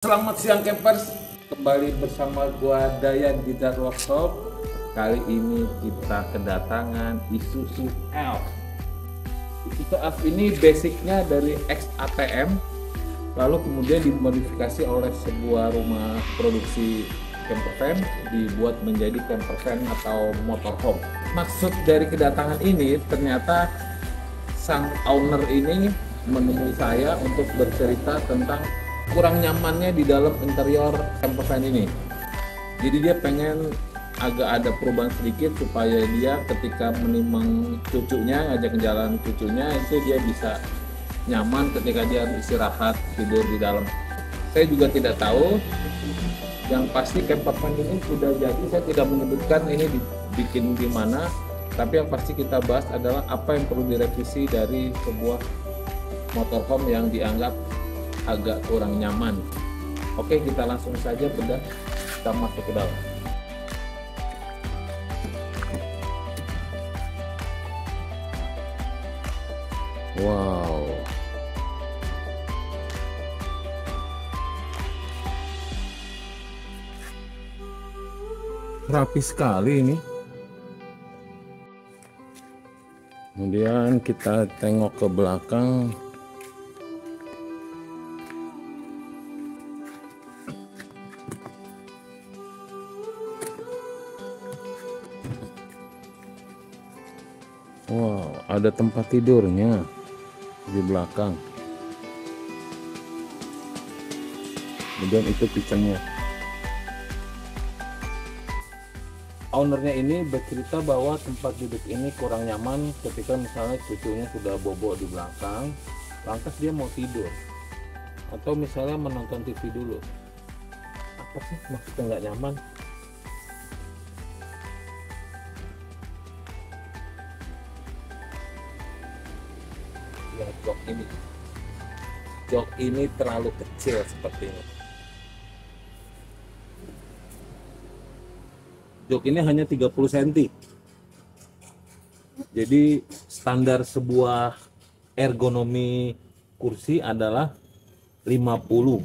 Selamat siang campers, kembali bersama gua Dayan di Dan Workshop. Kali ini kita kedatangan Isuzu Elf. Isuzu Elf ini basicnya dari XATM, lalu kemudian dimodifikasi oleh sebuah rumah produksi campervan, dibuat menjadi campervan atau motorhome. Maksud dari kedatangan ini, ternyata sang owner ini menemui saya untuk bercerita tentang kurang nyamannya di dalam interior campervan ini. Jadi dia pengen agak ada perubahan sedikit supaya dia ketika menimang cucunya, ngajak jalan cucunya, itu dia bisa nyaman ketika dia istirahat tidur di dalam. Saya juga tidak tahu, yang pasti campervan ini sudah jadi. Saya tidak menyebutkan ini dibikin di mana, tapi yang pasti kita bahas adalah apa yang perlu direvisi dari sebuah motorhome yang dianggap agak kurang nyaman. Oke, kita langsung saja bedah, kita masuk ke dalam. Wow, rapi sekali ini. Kemudian kita tengok ke belakang. Wow, ada tempat tidurnya di belakang. Kemudian itu kitchennya. Ownernya ini bercerita bahwa tempat duduk ini kurang nyaman ketika misalnya cucunya sudah bobo di belakang, lantas dia mau tidur, atau misalnya menonton TV dulu. Apa sih maksudnya nggak nyaman? Ya, jok ini terlalu kecil seperti ini. Jok ini hanya 30 cm. Jadi standar sebuah ergonomi kursi adalah 50.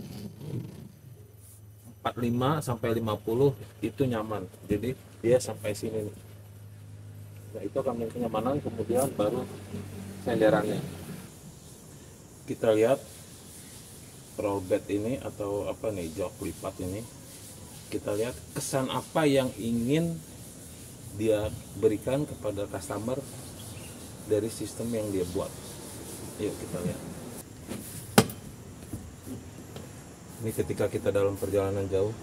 45 sampai 50 itu nyaman. Jadi dia sampai sini nih. Nah, itu akan kenyamanan, kemudian baru senderannya. Kita lihat roll bed ini atau apa nih, jok lipat ini. Kita lihat kesan apa yang ingin dia berikan kepada customer dari sistem yang dia buat. Yuk kita lihat. Ini ketika kita dalam perjalanan jauh,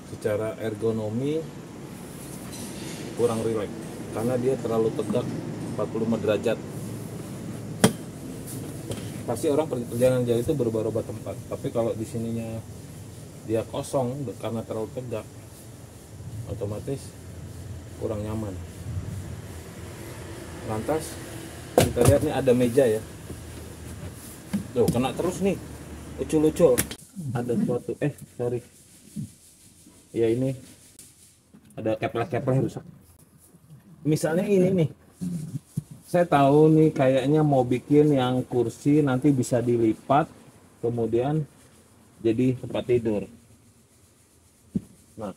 secara ergonomi kurang rileks karena dia terlalu tegak 45 derajat. Pasti orang perjalanan jauh itu berubah-ubah tempat, tapi kalau di sininya dia kosong karena terlalu tegak, otomatis kurang nyaman. Lantas kita lihat nih ada meja ya. Tuh, kena terus nih, ucul-ucul. Ada suatu, sorry. Ya ini ada keplek-keplek rusak. Misalnya ini nih, saya tahu nih kayaknya mau bikin yang kursi nanti bisa dilipat, kemudian jadi tempat tidur. Nah,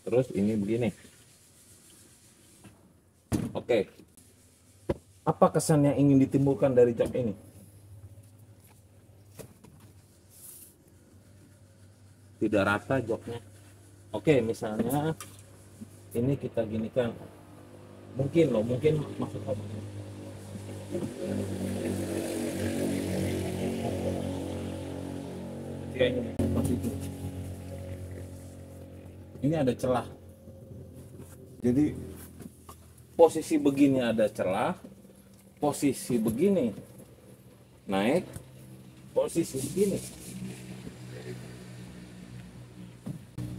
terus ini begini. Oke, apa kesan yang ingin ditimbulkan dari jok ini? Tidak rata joknya. Oke, misalnya ini kita ginikan. Mungkin maksud apa? Ini ada celah. Jadi posisi begini ada celah, posisi begini naik, posisi begini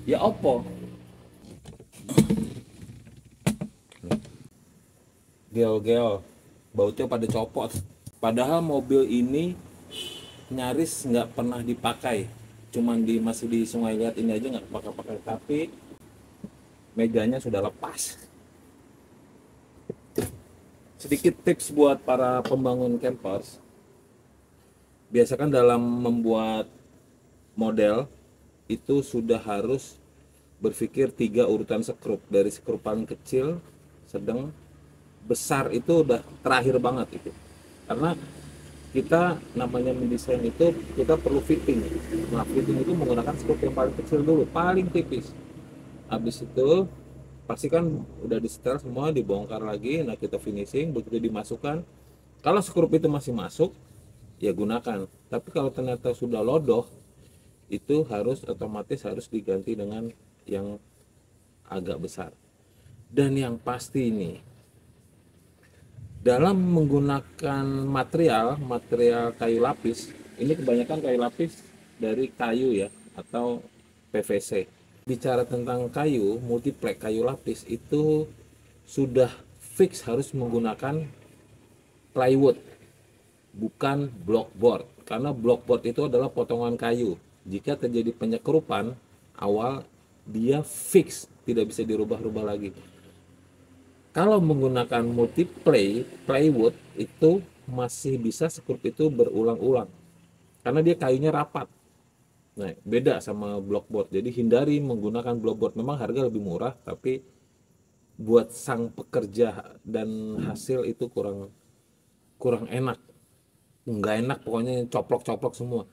ya opo. Gel-gel, bautnya pada copot. Padahal mobil ini nyaris nggak pernah dipakai, cuman masih di Sungai Liat ini aja nggak pakai-pakai, tapi mejanya sudah lepas. Sedikit tips buat para pembangun campers, Biasakan dalam membuat model itu sudah harus berpikir 3 urutan skrup, dari skrup paling kecil, sedang, besar itu udah terakhir banget itu. Karena kita namanya mendesain itu kita perlu fitting. Nah, fitting itu menggunakan skrup yang paling kecil dulu, paling tipis. Habis itu pastikan udah di setel semua, dibongkar lagi. Nah, kita finishing, begitu dimasukkan, kalau skrup itu masih masuk ya gunakan, tapi kalau ternyata sudah lodoh itu harus otomatis harus diganti dengan yang agak besar. Dan yang pasti ini dalam menggunakan material kayu lapis, ini kebanyakan kayu lapis dari kayu ya, atau PVC. Bicara tentang kayu, multiplek kayu lapis itu sudah fix harus menggunakan plywood, bukan blockboard. Karena blockboard itu adalah potongan kayu. Jika terjadi penyekrupan awal, dia fix, tidak bisa dirubah-rubah lagi. Kalau menggunakan plywood itu masih bisa skrup itu berulang-ulang, karena dia kayunya rapat. Nah, beda sama blockboard. Jadi hindari menggunakan blockboard. Memang harga lebih murah, tapi buat sang pekerja dan hasil itu kurang enak. Nggak enak, pokoknya coplok-coplok semua.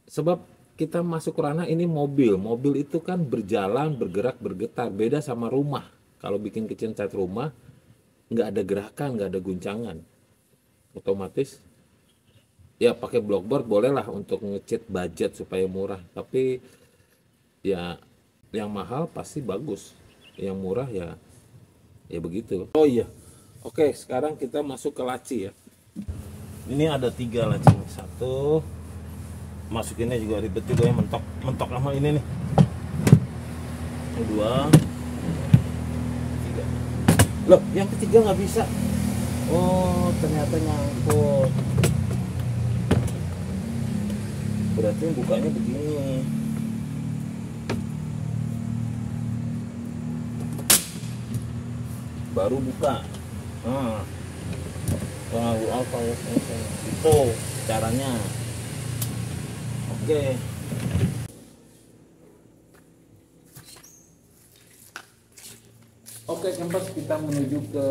Sebab kita masuk ranah ini mobil itu kan berjalan, bergerak, bergetar. Beda sama rumah. Kalau bikin kitchen cat rumah, nggak ada gerakan, nggak ada guncangan. Otomatis ya pakai blockboard bolehlah untuk ngecat budget supaya murah, tapi ya yang mahal pasti bagus, yang murah ya begitu. Oh iya, oke, sekarang kita masuk ke laci ya. Ini ada 3 laci, 1, masukinnya juga ribet juga ya, mentok sama ini nih. 2, 3. Loh, yang ketiga nggak bisa. Oh, ternyata nyangkut. Berarti bukanya begini. Baru buka. Nah, apa ya? Itu caranya. Oke. Oke, campers, kita menuju ke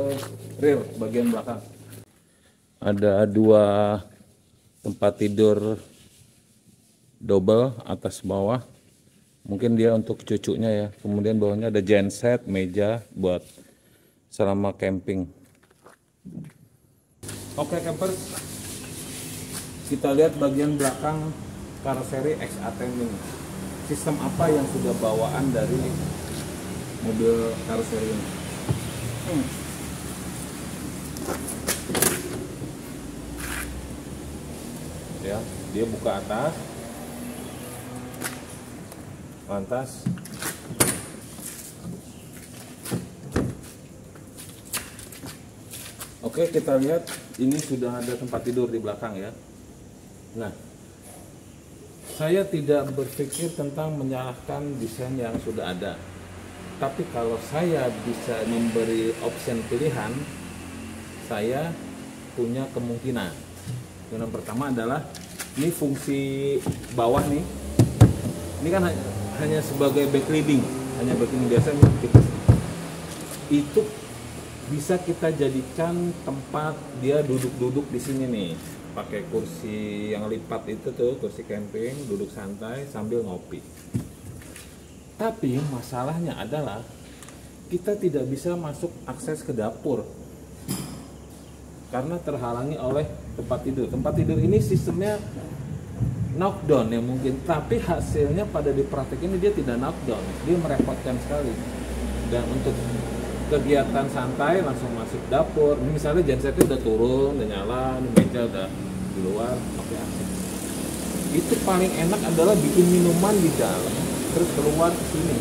rear bagian belakang. Ada 2 tempat tidur double atas bawah, mungkin dia untuk cucunya ya. Kemudian bawahnya ada genset, meja buat selama camping. Oke campers, kita lihat bagian belakang karoseri XA10 ini. Sistem apa yang sudah bawaan dari mobil karoseri ini? Ya, dia buka atas, lantas oke, kita lihat ini sudah ada tempat tidur di belakang ya. Nah, saya tidak berpikir tentang menyalahkan desain yang sudah ada, tapi kalau saya bisa memberi opsi pilihan, saya punya kemungkinan. Yang pertama adalah ini fungsi bawah nih, ini kan hanya sebagai backlighting, hanya backlighting biasa kita, itu bisa kita jadikan tempat dia duduk-duduk di sini nih, pakai kursi yang lipat itu tuh, kursi camping, duduk santai sambil ngopi. Tapi masalahnya adalah kita tidak bisa masuk akses ke dapur karena terhalangi oleh tempat tidur. Tempat tidur ini sistemnya knockdown ya mungkin, tapi hasilnya pada dipraktek ini dia tidak knockdown, dia merepotkan sekali. Dan untuk kegiatan santai langsung masuk dapur, ini misalnya gensetnya udah turun, udah nyala, ini meja udah di luar, pakai AC. Itu paling enak adalah bikin minuman di dalam, terus keluar ke sini,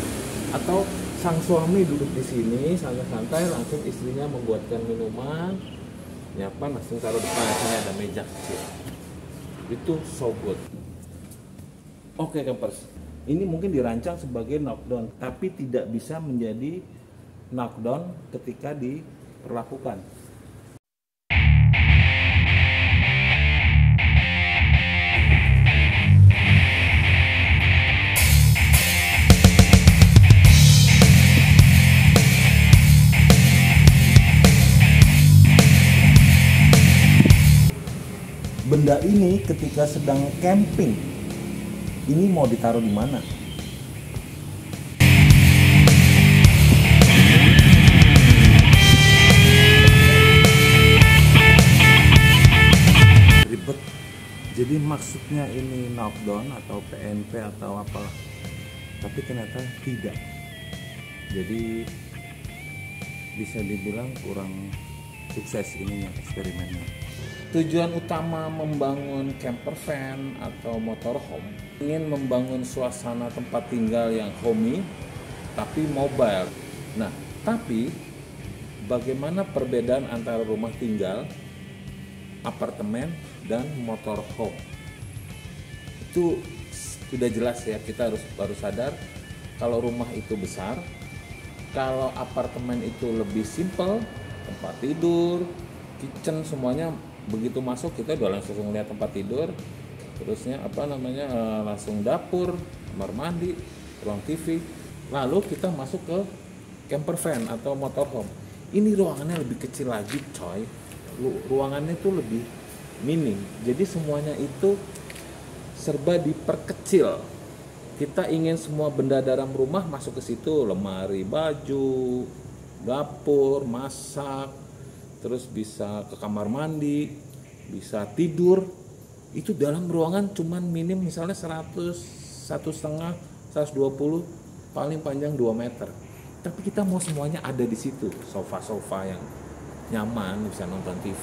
atau sang suami duduk di sini santai-santai, langsung istrinya membuatkan minuman, nyapan, langsung taruh depan, sini ada meja kecil. Itu so good. Oke campers, ini mungkin dirancang sebagai knockdown, tapi tidak bisa menjadi knockdown ketika diperlakukan. ketika sedang camping, ini mau ditaruh di mana? Ribet. Jadi maksudnya ini knockdown atau PNP atau apa, tapi ternyata tidak. Jadi bisa dibilang kurang sukses ininya, eksperimennya. Tujuan utama membangun camper van atau motorhome ingin membangun suasana tempat tinggal yang homey tapi mobile. Nah, tapi bagaimana perbedaan antara rumah tinggal, apartemen, dan motorhome? Itu sudah jelas ya, kita baru sadar kalau rumah itu besar, kalau apartemen itu lebih simple, tempat tidur, kitchen, semuanya begitu masuk kita udah langsung lihat tempat tidur, terusnya langsung dapur, kamar mandi, ruang TV, lalu kita masuk ke camper van atau motorhome. Ini ruangannya lebih kecil lagi coy, ruangannya itu lebih minim, jadi semuanya itu serba diperkecil. Kita ingin semua benda dalam rumah masuk ke situ, lemari, baju, dapur, masak, terus bisa ke kamar mandi, bisa tidur. Itu dalam ruangan cuman minim misalnya 100, 1,5, 120, paling panjang 2 meter. Tapi kita mau semuanya ada di situ, sofa-sofa yang nyaman, bisa nonton TV.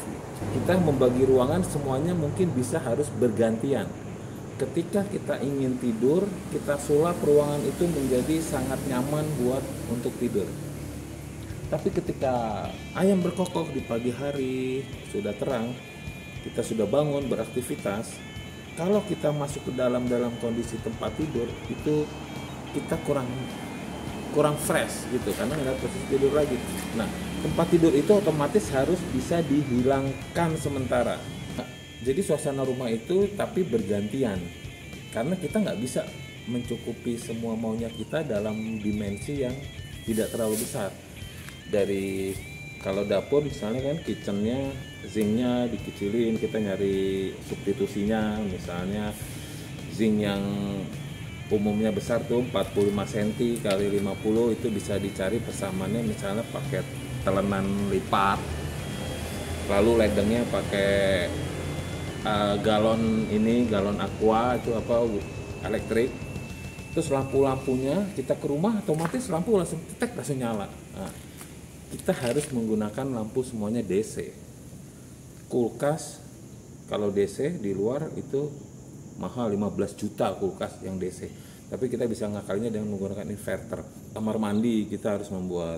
Kita membagi ruangan semuanya mungkin bisa harus bergantian. Ketika kita ingin tidur, kita sulap ruangan itu menjadi sangat nyaman untuk tidur. Tapi ketika ayam berkokok di pagi hari, sudah terang, kita sudah bangun beraktivitas, kalau kita masuk ke dalam kondisi tempat tidur, itu kita kurang fresh gitu, karena nggak posisi tidur lagi. Nah, tempat tidur itu otomatis harus bisa dihilangkan sementara. Jadi suasana rumah itu tapi bergantian, karena kita nggak bisa mencukupi semua maunya kita dalam dimensi yang tidak terlalu besar. Dari kalau dapur misalnya kan kitchennya, zinknya dikecilin, kita nyari substitusinya, misalnya zinc yang umumnya besar tuh 45 cm kali 50, itu bisa dicari persamaannya, misalnya pakai telenan lipat, lalu ledengnya pakai galon aqua itu elektrik. Terus lampunya kita ke rumah otomatis lampu langsung nyala. Nah, kita harus menggunakan lampu semuanya DC. Kulkas kalau DC di luar itu mahal, 15 juta kulkas yang DC. Tapi kita bisa ngakalinya dengan menggunakan inverter. Kamar mandi kita harus membuat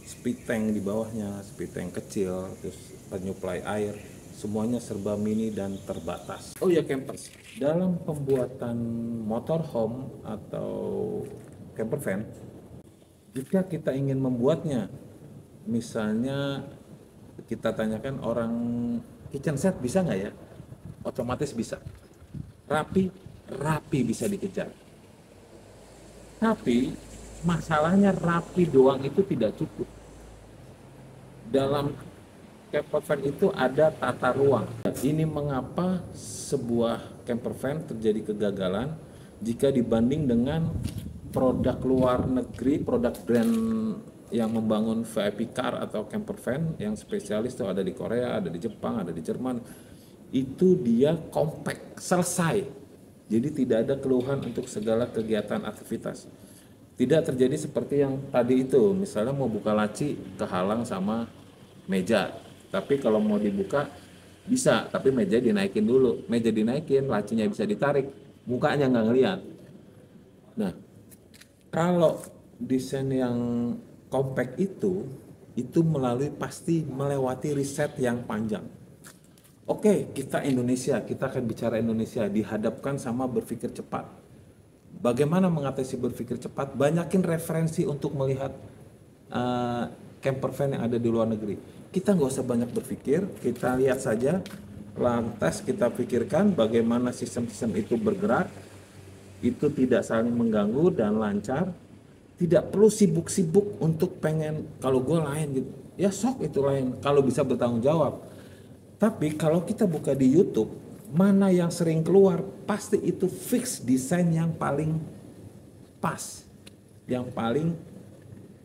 speed tank di bawahnya, speed tank kecil, terus penyuplai air. Semuanya serba mini dan terbatas. Oh ya campers, dalam pembuatan motorhome atau camper van, jika kita ingin membuatnya, misalnya kita tanyakan orang kitchen set bisa nggak ya? Otomatis bisa. Rapi bisa dikejar. Tapi masalahnya rapi doang itu tidak cukup. Dalam camper van itu ada tata ruang. Ini mengapa sebuah camper van terjadi kegagalan jika dibanding dengan produk luar negeri, produk brand yang membangun VIP car atau camper van yang spesialis itu ada di Korea, ada di Jepang, ada di Jerman. Itu dia compact, selesai. Jadi tidak ada keluhan untuk segala kegiatan aktivitas. Tidak terjadi seperti yang tadi itu, misalnya mau buka laci kehalang sama meja. Tapi kalau mau dibuka bisa, tapi meja dinaikin dulu. Meja dinaikin, lacinya bisa ditarik, mukanya nggak ngeliat. Nah, kalau desain yang compact itu pasti melewati riset yang panjang. Oke, kita Indonesia, kita akan bicara Indonesia, dihadapkan sama berpikir cepat. Bagaimana mengatasi berpikir cepat? Banyakin referensi untuk melihat camper van yang ada di luar negeri. Kita nggak usah banyak berpikir, kita lihat saja, lantas kita pikirkan bagaimana sistem-sistem itu bergerak, itu tidak saling mengganggu dan lancar. Tidak perlu sibuk-sibuk untuk pengen, kalau gue lain gitu, ya sok itu lain, kalau bisa bertanggung jawab. Tapi kalau kita buka di YouTube, mana yang sering keluar, pasti itu fix desain yang paling pas, yang paling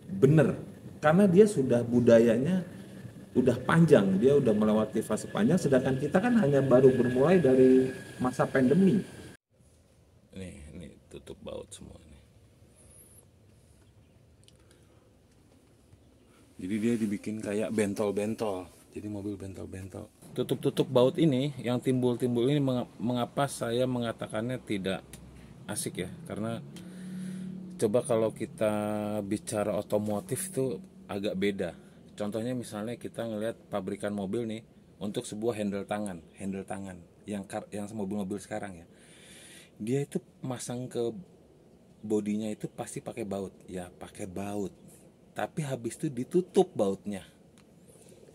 bener, karena dia sudah budayanya udah panjang, dia udah melewati fase panjang, sedangkan kita kan hanya baru bermulai dari masa pandemi. Ini tutup baut semua nih. Jadi dia dibikin kayak bentol-bentol, jadi mobil bentol-bentol. Tutup-tutup baut ini yang timbul-timbul ini, mengapa saya mengatakannya tidak asik ya, karena coba kalau kita bicara otomotif itu agak beda. Contohnya misalnya kita ngelihat pabrikan mobil nih, untuk sebuah handle tangan yang mobil-mobil sekarang ya, dia itu masang ke bodinya itu pasti pakai baut, ya pakai baut, tapi habis itu ditutup bautnya.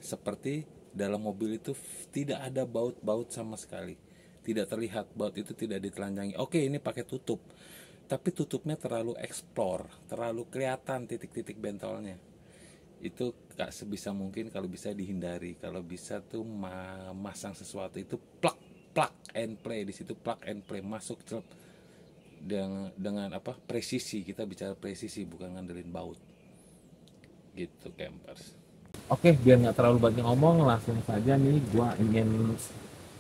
Seperti dalam mobil itu tidak ada baut sama sekali, tidak terlihat baut itu, tidak ditelanjangi. Oke, ini pakai tutup, tapi tutupnya terlalu eksplor, terlalu kelihatan titik-titik bentolnya. Itu gak sebisa mungkin, kalau bisa dihindari. Kalau bisa tuh masang sesuatu itu plug and play, di situ plug and play, masuk celep dengan apa, presisi. Kita bicara presisi, bukan ngandelin baut gitu, campers. Oke, biar nggak terlalu banyak ngomong, langsung saja nih gua ingin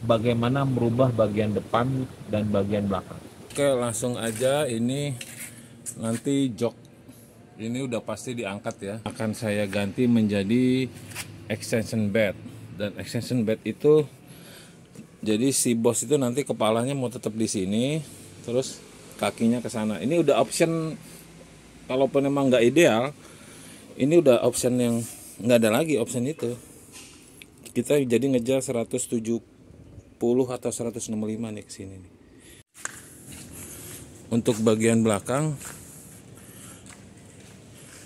bagaimana merubah bagian depan dan bagian belakang. Oke, langsung aja. Ini nanti jok ini udah pasti diangkat ya, akan saya ganti menjadi extension bed. Dan extension bed itu jadi si bos itu nanti kepalanya mau tetap di sini, terus kakinya ke sana. Ini udah option, kalaupun memang nggak ideal, ini udah option yang nggak ada lagi option itu. Kita jadi ngejar 170 atau 165 nih ke sini nih. Untuk bagian belakang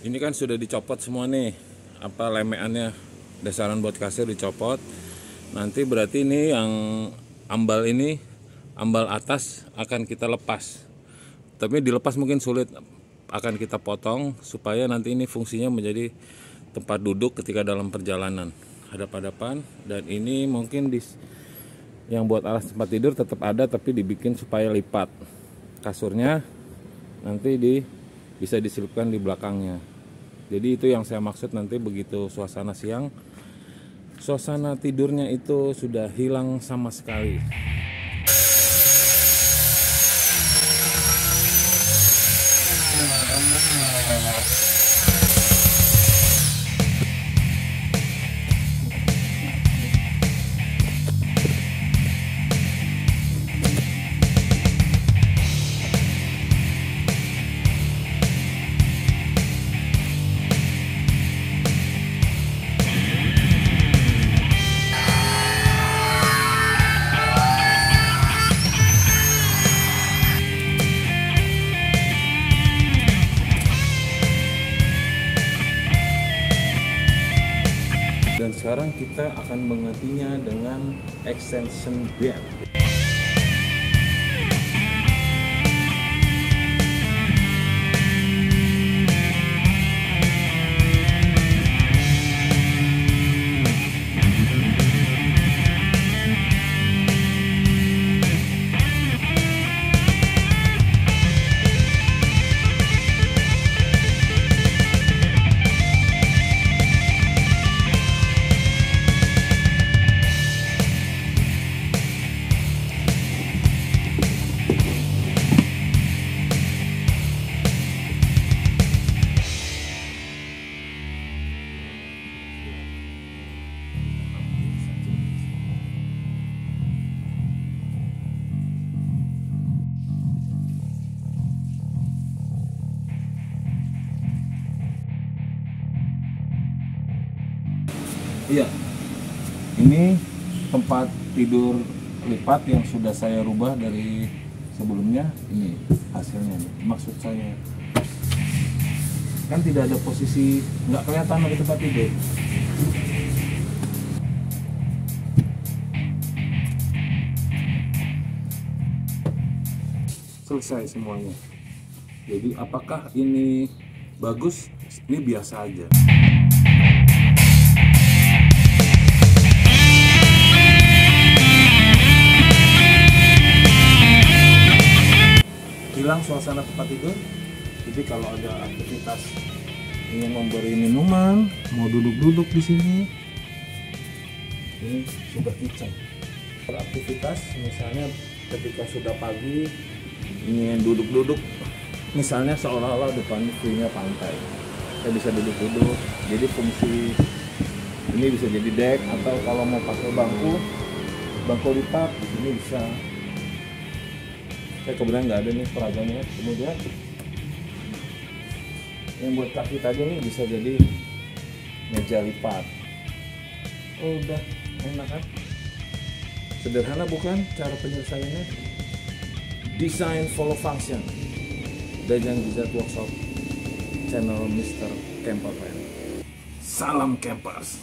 ini kan sudah dicopot semua nih, apa lemeannya, dasaran buat kasir dicopot. Nanti berarti ini yang ambal ini, ambal atas akan kita lepas. Tapi dilepas mungkin sulit, akan kita potong supaya nanti ini fungsinya menjadi tempat duduk ketika dalam perjalanan, hadap-hadapan. Dan ini mungkin yang buat alas tempat tidur tetap ada, tapi dibikin supaya lipat. Kasurnya nanti bisa diselipkan di belakangnya. Jadi itu yang saya maksud, nanti begitu suasana siang, suasana tidurnya itu sudah hilang sama sekali. Dan sekarang kita akan menggantinya dengan extension bed. Iya, ini tempat tidur lipat yang sudah saya rubah dari sebelumnya. Ini hasilnya nih. Maksud saya kan tidak ada posisi, nggak kelihatan ada tempat tidur. Selesai semuanya. Jadi apakah ini bagus? Ini biasa aja. tenang suasana tempat tidur. Jadi kalau ada aktivitas ingin memberi minuman, mau duduk-duduk di sini, ini sudah kitchen. Beraktivitas misalnya ketika sudah pagi ingin duduk-duduk, misalnya seolah-olah depan view-nya pantai, saya bisa duduk-duduk. Jadi fungsi ini bisa jadi deck, atau kalau mau pakai bangku lipat ini bisa. Saya kebetulan nggak ada nih peraganya. Kemudian yang buat kaki tadi nih bisa jadi meja lipat. Oh, udah enak kan? Sederhana bukan cara penyelesaiannya? Design follow function. Dajang Dessert Workshop, channel Mr. Campervan. Salam campers.